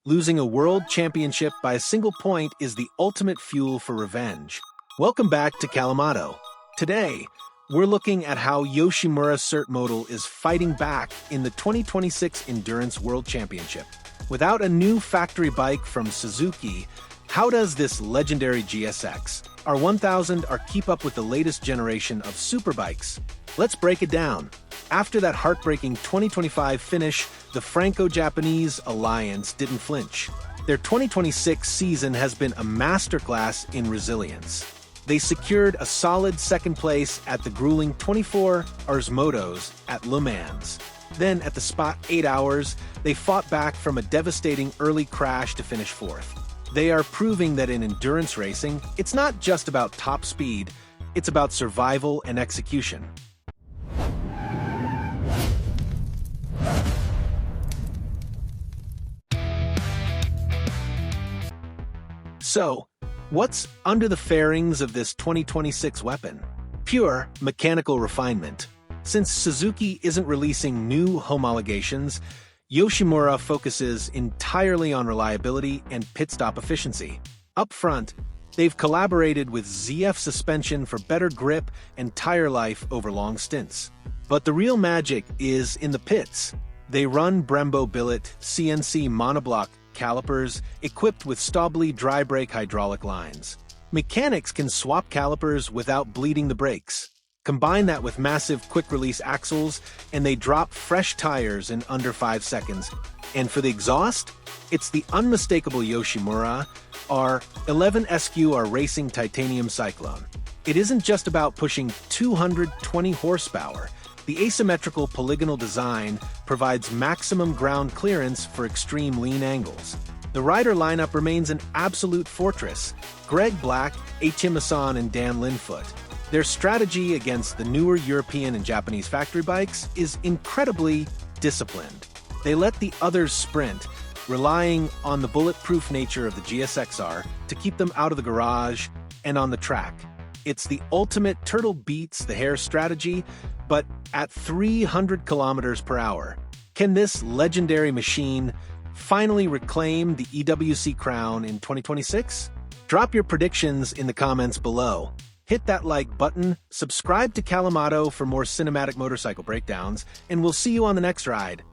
Losing a world championship by a single point is the ultimate fuel for revenge. Welcome back to Kallamotto. Today, we're looking at how Yoshimura SERT Motul is fighting back in the 2026 Endurance World Championship. Without a new factory bike from Suzuki, how does this legendary GSX-R1000R keep up with the latest generation of superbikes? Let's break it down. After that heartbreaking 2025 finish, the Franco-Japanese alliance didn't flinch. Their 2026 season has been a masterclass in resilience. They secured a solid second place at the grueling 24 Hours Motos at Le Mans. Then, at the spot 8 hours, they fought back from a devastating early crash to finish fourth. They are proving that in endurance racing, it's not just about top speed, it's about survival and execution. So, what's under the fairings of this 2026 weapon? Pure mechanical refinement. Since Suzuki isn't releasing new homologations, Yoshimura focuses entirely on reliability and pit stop efficiency. Up front, they've collaborated with ZF suspension for better grip and tire life over long stints. But the real magic is in the pits. They run Brembo Billet CNC Monobloc calipers equipped with Staubli dry brake hydraulic lines. Mechanics can swap calipers without bleeding the brakes. Combine that with massive quick-release axles, and they drop fresh tires in under 5 seconds. And for the exhaust, it's the unmistakable Yoshimura R11 SQ Racing Titanium Cyclone. It isn't just about pushing 220 horsepower. The asymmetrical polygonal design provides maximum ground clearance for extreme lean angles. The rider lineup remains an absolute fortress: Greg Black, H.M. Hassan, and Dan Linfoot. Their strategy against the newer European and Japanese factory bikes is incredibly disciplined. They let the others sprint, relying on the bulletproof nature of the GSX-R to keep them out of the garage and on the track. It's the ultimate turtle beats the hare strategy, but at 300 kilometers per hour. Can this legendary machine finally reclaim the EWC crown in 2026? Drop your predictions in the comments below. Hit that like button, subscribe to Kallamotto for more cinematic motorcycle breakdowns, and we'll see you on the next ride.